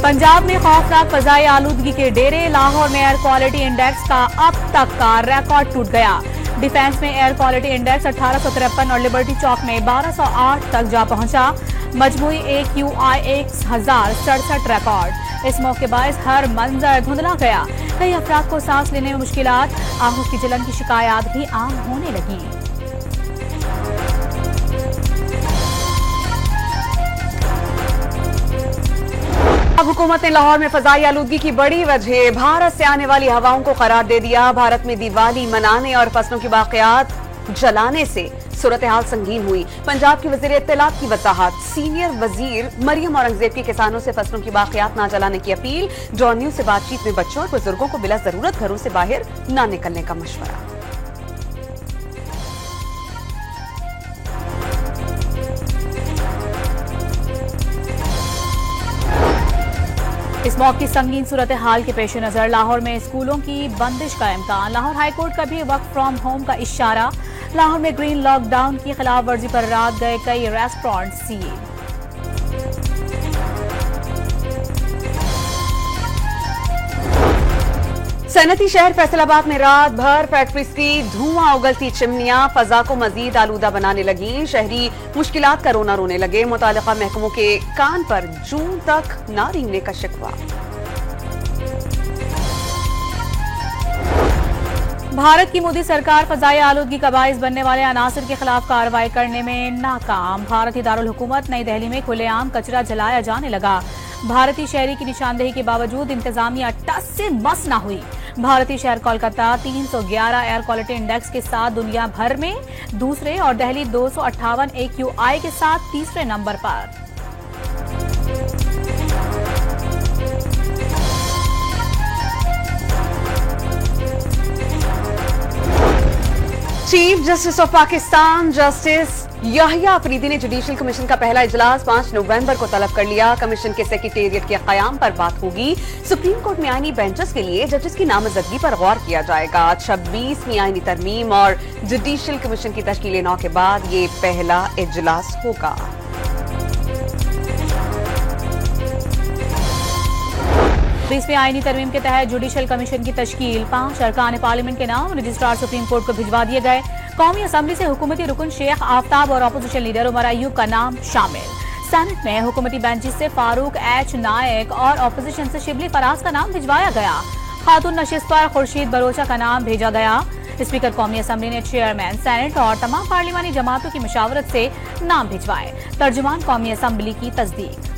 पंजाब में खौफनाक फजाई आलूदगी के डेरे। लाहौर में एयर क्वालिटी इंडेक्स का अब तक का रिकॉर्ड टूट गया। डिफेंस में एयर क्वालिटी इंडेक्स 1853 और लिबर्टी चौक में 1208 तक जा पहुंचा। मजमूई AQI 1067 रिकॉर्ड। इस मौके बायस हर मंजर धुंधला गया। कई अफराद को सांस लेने में मुश्किलात, आंखों की जलन की शिकायत भी आम होने लगी। अब हुकूमत ने लाहौर में फजाई आलूदगी की बड़ी वजह भारत से आने वाली हवाओं को करार दे दिया। भारत में दिवाली मनाने और फसलों की बाकियात जलाने से सूरत हाल संगीन हुई। पंजाब की वजीर इत्तलात की वजाहत। सीनियर वजीर मरियम औरंगजेब की किसानों से फसलों की बाकियात न जलाने की अपील। जॉन न्यूज से बातचीत में बच्चों और बुजुर्गों को बिला जरूरत घरों से बाहर न निकलने का मशवरा। इस मौके की संगीन सूरत हाल के पेश नजर लाहौर में स्कूलों की बंदिश का इम्कान। लाहौर हाईकोर्ट का भी वर्क फ्रॉम होम का इशारा। लाहौर में ग्रीन लॉकडाउन की खिलाफ वर्जी पर रात गए कई रेस्टोरेंट सील। सनती शहर फैसलाबाद में रात भर फैक्ट्रीज की धुआं उगलती चिमनियां फजा को मजीद आलूदा बनाने लगी। शहरी मुश्किलात का रोना रोने लगे। मुतालिका महकमों के कान पर जून तक न रेंगने का शिकवा। भारत की मोदी सरकार फजाई आलूदगी का बाइस बनने वाले अनासर के खिलाफ कार्रवाई करने में नाकाम। भारतीय दारुल हुकूमत नई दिल्ली में खुलेआम कचरा जलाया जाने लगा। भारतीय शहरी की निशानदेही के बावजूद इंतजामिया टस से मस न हुई। भारतीय शहर कोलकाता 311 एयर क्वालिटी इंडेक्स के साथ दुनिया भर में दूसरे और दिल्ली 258 AQI के साथ तीसरे नंबर पर। Chief justice of Pakistan justice Yahya Afridi ने जुडिशल कमीशन का पहला इजलास 5 नवंबर को तलब कर लिया। कमीशन के सेक्रेटेरिएट के क़याम पर बात होगी। सुप्रीम कोर्ट में आईनी बेंचेस के लिए जजेस की नामजदगी पर गौर किया जाएगा। 26वीं आईनी तरमीम और जुडिशल कमीशन की तश्कील 9 के बाद ये पहला इजलास होगा। बीसवीं आईनी तरमीम के तहत जुडिशल कमीशन की तश्कील। 5 अरकान पार्लियामेंट के नाम रजिस्ट्रार सुप्रीम कोर्ट को भिजवा दिए गए। कौमी असम्बली से हुकूमती रुकन शेख आफ्ताब और अपोजिशन लीडर उमर अयूब का नाम शामिल। सेनेट में हुकूमती बेंचेस से फारूक H नायक और अपोजिशन से शिबली फराज का नाम भिजवाया गया। खातून नशिस्त पर खुर्शीद बलोचा का नाम भेजा गया। स्पीकर कौमी असम्बली ने चेयरमैन सेनेट और तमाम पार्लिमानी जमातों की मशावरत से नाम भिजवाए। तर्जुमान कौमी असम्बली की तस्दीक।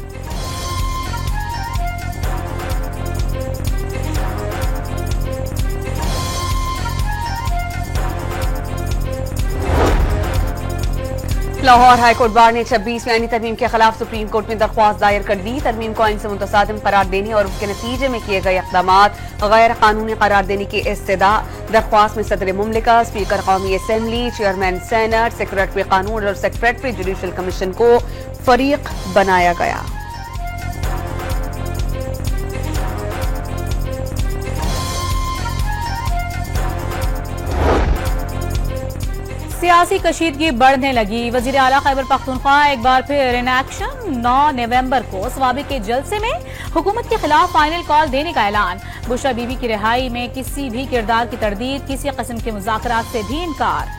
लाहौर हाईकोर्ट बार ने 26वीं आईनी तरमीम के खिलाफ सुप्रीम कोर्ट में दरख्वास्त दायर कर दी। तरमीम को आईन से मुतसादिम करार देने और उसके नतीजे में किए गए इक़दामात गैर कानूनी करार देने की इस्तदा। दरख्वास्त में सदर मुमलिका, स्पीकर कौमी असम्बली, चेयरमैन सेनेट, सेक्रेटरी कानून और सेक्रेटरी जुडिशल कमीशन को फरीक बनाया गया। सियासी कशीदगी बढ़ने लगी। वजीर आला खैबर पख्तूनख्वा एक बार फिर इन एक्शन। 9 नवंबर को स्वाबी के जलसे में हुकूमत के खिलाफ फाइनल कॉल देने का ऐलान। बुशरा बीबी की रिहाई में किसी भी किरदार की तरदीद, किसी किस्म के मुज़ाकरात से भी इनकार।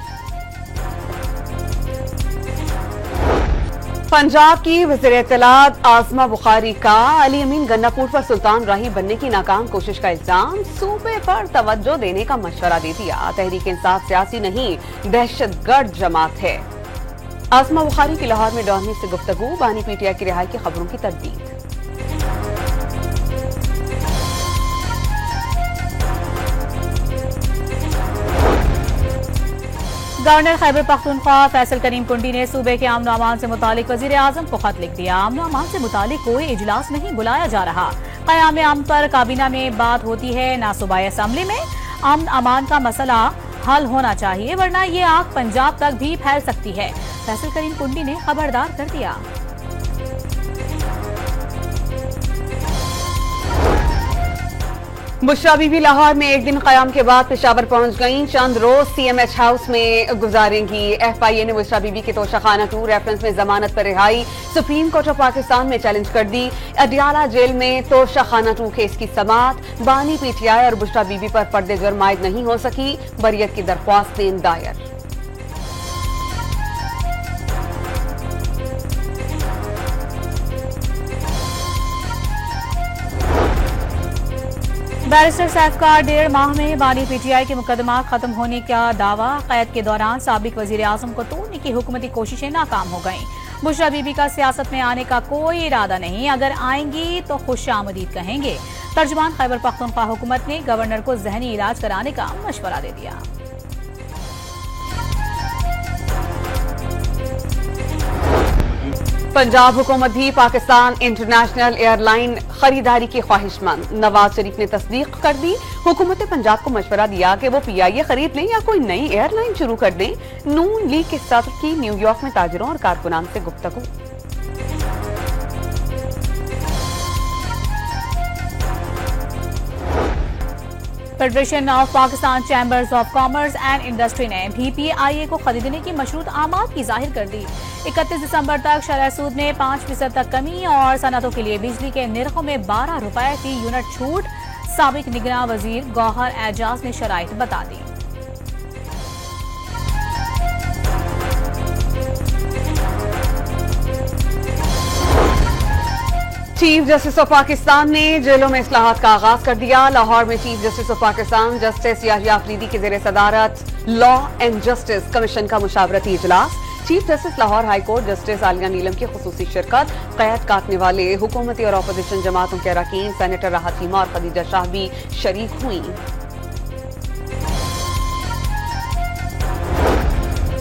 पंजाब की वज़ीर इत्तलात आज़मा बुखारी का अली अमीन गन्नापुर पर सुल्तान राही बनने की नाकाम कोशिश का इल्जाम। सूबे पर तवज्जो देने का मशवरा दे दिया। तहरीक इंसाफ सियासी नहीं दहशतगर्द जमात है। आज़मा बुखारी की लाहौर में डॉन न्यूज़ से गुफ्तगू। बानी PTI की रिहाई की खबरों की तरदीद। गवर्नर खैबर पख्तूनख्वा फैसल करीम कुंडी ने सूबे के अमन अमान से मुतालिक वजीर आजम को खत लिख दिया। अमन अमान से मुतालिक कोई इजलास नहीं बुलाया जा रहा। क़याम अमन पर काबीना में बात होती है, ना सूबाई असम्बली में। अमन अमान का मसला हल होना चाहिए, वरना ये आग पंजाब तक भी फैल सकती है। फैसल करीम कुंडी ने खबरदार कर दिया। बुशरा बीबी लाहौर में एक दिन क़याम के बाद पेशावर पहुंच गईं। चंद रोज CMH हाउस में गुजारेंगी। FIA ने बुशरा बीबी के तोशाखाना 2 रेफरेंस में जमानत पर रिहाई सुप्रीम कोर्ट ऑफ पाकिस्तान में चैलेंज कर दी। अडियाला जेल में तोशाखाना 2 केस की समाअत। बानी PTI और बुशरा बीबी पर पर्दे जुर्म आयद नहीं हो सकी। बरियत की दरख्वास्त दायर। बैरिस्टर सैफ का 1.5 माह में बानी PTI के मुकदमा खत्म होने का दावा। कैद के दौरान साबिक वजीर आजम को तोड़ने की हुकूमती कोशिशें नाकाम हो गईं। बुशरा बीबी का सियासत में आने का कोई इरादा नहीं, अगर आएंगी तो खुशामदीद कहेंगे। तर्जुमान खैबर पख्तूनख्वा हुकूमत ने गवर्नर को जहनी इलाज कराने का मशवरा दे दिया। पंजाब हुकूमत भी पाकिस्तान इंटरनेशनल एयरलाइन खरीदारी की ख्वाहिशमंद। नवाज शरीफ ने तस्दीक कर दी। हुकूमत पंजाब को मशवरा दिया कि वो PIA खरीद लें या कोई नई एयरलाइन शुरू कर दें। नून लीग के सदर की न्यूयॉर्क में ताजिरों और कारकुनान से गुफ्तगू। Federation of Pakistan chambers of commerce and industry ने भी PIA को खरीदने की मशरूत आमाद की जाहिर कर दी। 31 दिसंबर तक शरह सूद में 5% तक कमी और सनतों के लिए बिजली के निर्खों में 12 रुपए फी यूनिट छूट। साबिक निगरान वजीर गौहर एजाज ने शराइत बता दी। चीफ जस्टिस ऑफ पाकिस्तान ने जेलों में इस्लाहात का आगाज कर दिया। लाहौर में chief justice of Pakistan justice Yahya Afridi की जेर सदारत लॉ एंड जस्टिस कमीशन का मुशावरती इजलास। Chief justice Lahore high court justice Aliya Neelam की खुसूसी शिरकत। कैद काटने वाले हुकूमती और अपोजिशन जमातों के अरकान सेनेटर राहत चीमा और खदीजा शाह भी शरीक हुई।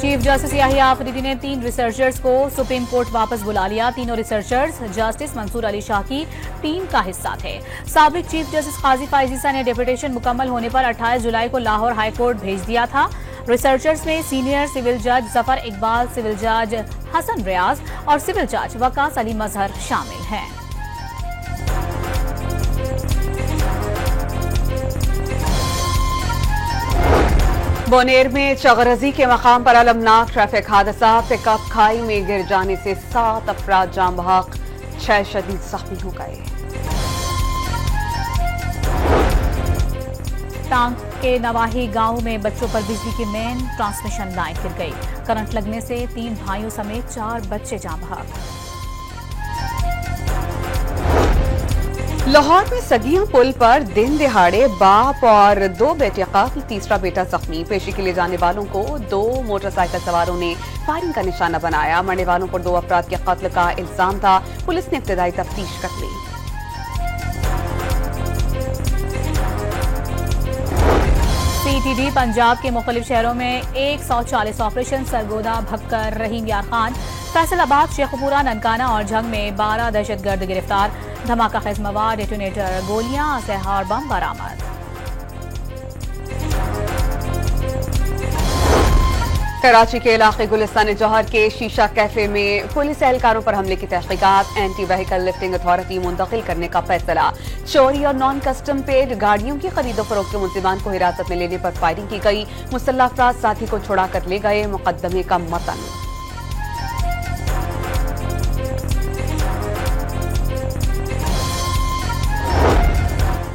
चीफ जस्टिस याहिया अफरीदी ने 3 रिसर्चर्स को सुप्रीम कोर्ट वापस बुला लिया। तीनों रिसर्चर्स जस्टिस मंसूर अली शाह की टीम का हिस्सा थे। साबिक चीफ जस्टिस काजी फायजीसा ने डेपुटेशन मुकम्मल होने पर 28 जुलाई को लाहौर हाई कोर्ट भेज दिया था। रिसर्चर्स में सीनियर सिविल जज जफर इकबाल, सिविल जज हसन रियाज और सिविल जज वकास अली मजहर शामिल हैं। बोनेर में चगरजी के मकाम पर अलमनाक ट्रैफिक हादसा। पिकअप खाई में गिर जाने से 7 अफराद जान बहक, 6 शदीद जख्मी हो गए। टांग के नवाही गांव में बच्चों पर बिजली की मेन ट्रांसमिशन लाइन गिर गई। करंट लगने से 3 भाइयों समेत 4 बच्चे जान बहक। लाहौर में सगियां पुल पर दिन दिहाड़े बाप और 2 बेटे कत्ल, तीसरा बेटा जख्मी। पेशी के लिए जाने वालों को 2 मोटरसाइकिल सवारों ने फायरिंग का निशाना बनाया। मरने वालों पर 2 अफराद के कत्ल का इल्जाम था। पुलिस ने इब्तदाई तफ्तीश कर ली। CTD पंजाब के मुख्तलिफ शहरों में 140 ऑपरेशन सरगोदा, भक्कर, रहीम यार खान, फैसलाबाद, शेखपुरा, ननकाना और झंग में 12 दहशतगर्द गिरफ्तार। धमाका खेज मवाद, डेटोनेटर, गोलियां, असलहा और बम बरामद। कराची के इलाके गुलिस्तान जौहर के शीशा कैफे में पुलिस एहलकारों पर हमले की तहकीकात। एंटी व्हीकल लिफ्टिंग अथॉरिटी मुंतकिल करने का फैसला। चोरी और नॉन कस्टम पेड गाड़ियों की खरीदो फरोख्त के मुल्जिमान को हिरासत में लेने पर फायरिंग की गई। मुसल्लह अफराद साथी को छुड़ा कर ले गए। मुकदमे का मतन।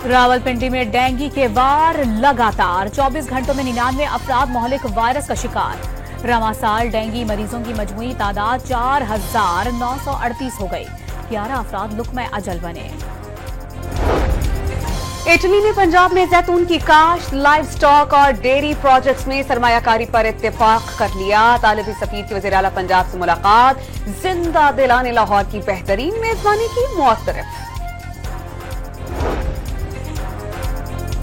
रावलपिंडी में डेंगू के वार लगातार। 24 घंटों में 99 अफराद मोहलिक वायरस का शिकार। रवां साल डेंगू मरीजों की मजमूई तादाद 4938 हो गई। 11 अफराद लुकमे अजल बने। इटली ने पंजाब में जैतून की काश्त, लाइव स्टॉक और डेयरी प्रोजेक्ट्स में सरमायाकारी पर इत्तेफाक कर लिया। तालिबी सफीर की वज़ीर आला पंजाब से मुलाकात। जिंदा दिलाने लाहौर की बेहतरीन मेजबानी की मुअत्तरफ।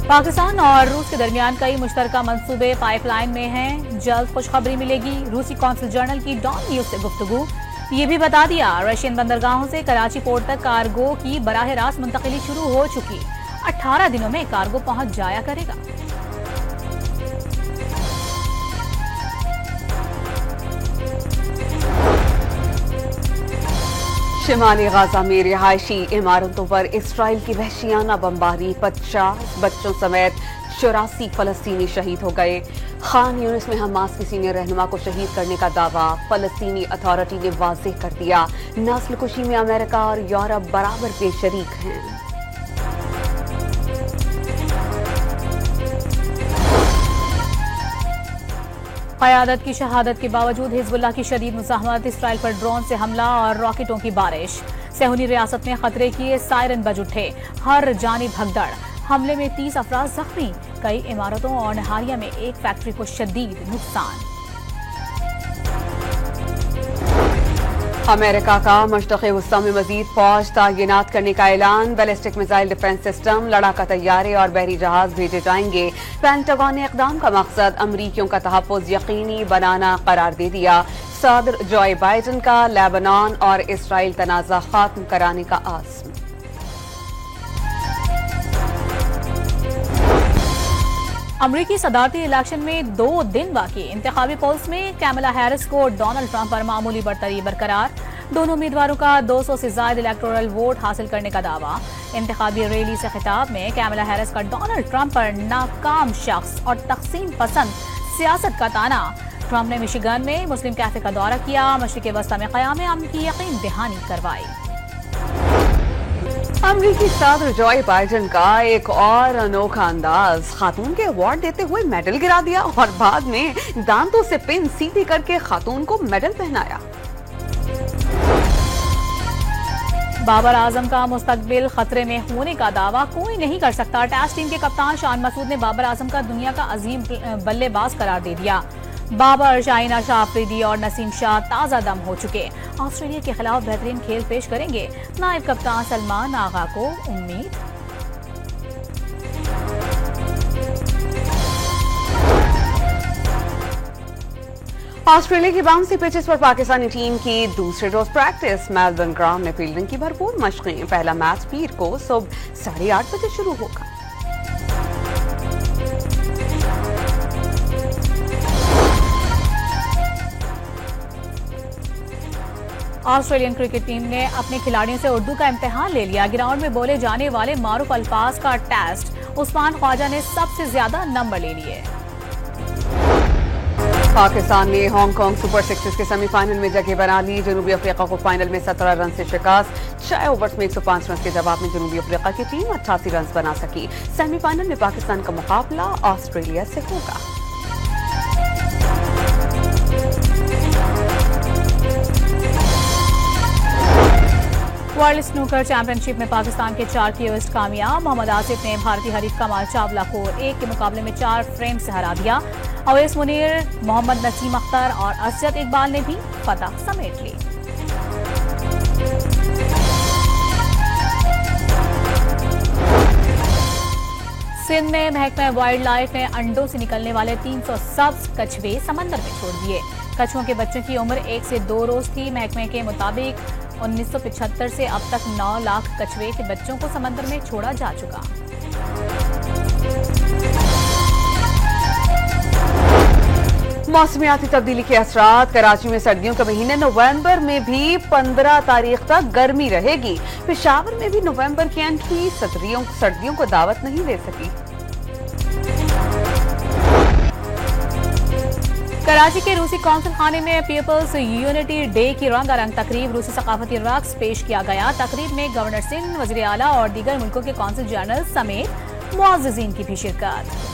पाकिस्तान और रूस के दरमियान कई मुश्तरका मंसूबे पाइपलाइन में हैं। जल्द खुशखबरी मिलेगी। रूसी कौंसिल जर्नल की डॉन न्यूज से गुफ्तगू। ये भी बता दिया रशियन बंदरगाहों से कराची पोर्ट तक कार्गो की बराह रास्त मुंतकिली शुरू हो चुकी। 18 दिनों में कार्गो पहुंच जाया करेगा। शिमाली गाजा में रिहायशी इमारतों पर इसराइल की वहशियाना बमबारी, 50 बच्चों समेत 84 फलस्तीनी शहीद हो गए। खान यूनिस में हमास की सीनियर रहनुमा को शहीद करने का दावा फलस्तीनी अथॉरिटी ने वाज़ेह कर दिया। नस्ल कुशी में अमेरिका और यूरोप बराबर के शरीक हैं। क़यादत की शहादत के बावजूद हिजबुल्लाह की शदीद मुज़ाहमत, इसराइल पर ड्रोन से हमला और रॉकेटों की बारिश। सेहूनी रियासत में खतरे की सायरन बज उठे, हर जानिब भगदड़। हमले में 30 अफराद जख्मी, कई इमारतों और नहारिया में एक फैक्ट्री को शदीद नुकसान। अमेरिका का मशरक़ वस्ता में मजीद फौज तैनात करने का ऐलान। बैलिस्टिक मिसाइल डिफेंस सिस्टम, लड़ाका तैयारे और बहरी जहाज भेजे जाएंगे। पेंटागन ने इक़दाम का मकसद अमरीकियों का तहफ़्फ़ुज़ यकीनी बनाना करार दे दिया। सदर जो बाइडेन का लेबनान और इसराइल तनाज़ा खत्म कराने का आज़म। अमरीकी सदारती इलेक्शन में 2 दिन बाकी। इंतखाबी पोल्स में कैमला हैरिस को डोनाल्ड ट्रंप पर मामूली बढ़तरी बरकरार। दोनों उम्मीदवारों का 200 से ज्यादा इलेक्टोरल वोट हासिल करने का दावा। इंतखाबी रैली से खिताब में कैमला हैरिस का डोनाल्ड ट्रंप पर नाकाम शख्स और तक़सीम पसंद सियासत का ताना। ट्रंप ने मिशिगन में मुस्लिम कैफे का दौरा किया, मशरिक़ वस्ता में क़याम अमन की यकीन दहानी करवाई। अमरीकी सदर जो बाइडेन का एक और अनोखा अंदाज, खातून के अवार्ड देते हुए मेडल गिरा दिया और बाद में दांतों से पिन सीधी करके खातून को मेडल पहनाया। बाबर आजम का मुस्तकबिल खतरे में होने का दावा कोई नहीं कर सकता। टेस्ट टीम के कप्तान शान मसूद ने बाबर आजम का दुनिया का अजीम बल्लेबाज करार दे दिया। बाबर, शाहिना शाह अफरीदी और नसीम शाह ताज़ा दम हो चुके, ऑस्ट्रेलिया के खिलाफ बेहतरीन खेल पेश करेंगे। नायब कप्तान सलमान आगा को उम्मीद। ऑस्ट्रेलिया की बाउंसी पिचेस पर पाकिस्तानी टीम की दूसरे रोज प्रैक्टिस। मेलबर्न ग्राउंड में फील्डिंग की भरपूर मशकें। पहला मैच पीर को सुबह 8:30 बजे शुरू होगा। ऑस्ट्रेलियन क्रिकेट टीम ने अपने खिलाड़ियों से उर्दू का इम्तिहान ले लिया। ग्राउंड में बोले जाने वाले मारूफ अल्फाज का टेस्ट उस्मान ख्वाजा ने सबसे ज्यादा नंबर ले लिए। पाकिस्तान ने हांगकांग सुपर सिक्सेस के सेमीफाइनल में जगह बना ली। जनूबी अफ्रीका को फाइनल में 17 रन से शिकस्त। 6 ओवर्स में 105 रन के जवाब में जनूबी अफ्रीका की टीम 88 रन बना सकी। सेमीफाइनल में पाकिस्तान का मुकाबला ऑस्ट्रेलिया से होगा। वर्ल्ड स्नूकर चैंपियनशिप में पाकिस्तान के 4 कियोस्ट कामयाब। मोहम्मद आसिफ ने भारतीय हरीफ कमाल चावला को 1 के मुकाबले में 4 फ्रेम से हरा दिया। अवैस मुनीर, मोहम्मद नसीम अख्तर और असद इकबाल ने भी फतह समेट ली। सिंध में महकमा वाइल्ड लाइफ ने अंडों से निकलने वाले 300 सब्ज कछुए समंदर में छोड़ दिए। कछुओं के बच्चों की उम्र 1 से 2 रोज थी। महकमे के मुताबिक 1975 से अब तक 9 लाख कछुए के बच्चों को समंदर में छोड़ा जा चुका। मौसमियाती तब्दीली के असरात। कराची में सर्दियों के महीने नवंबर में भी 15 तारीख तक गर्मी रहेगी। पेशावर में भी नवंबर की एंट्री सर्दियों को दावत नहीं दे सकी। कराची के रूसी कौंसल खाने में पीपल्स यूनिटी डे की रंगारंग तकरीब, रूसी सकाफती रक्स पेश किया गया। तकरीब में गवर्नर सिंध, वजीर आला और दीगर मुल्कों के कौंसल जनरल समेत मुअज़्ज़िज़ीन की भी शिरकत।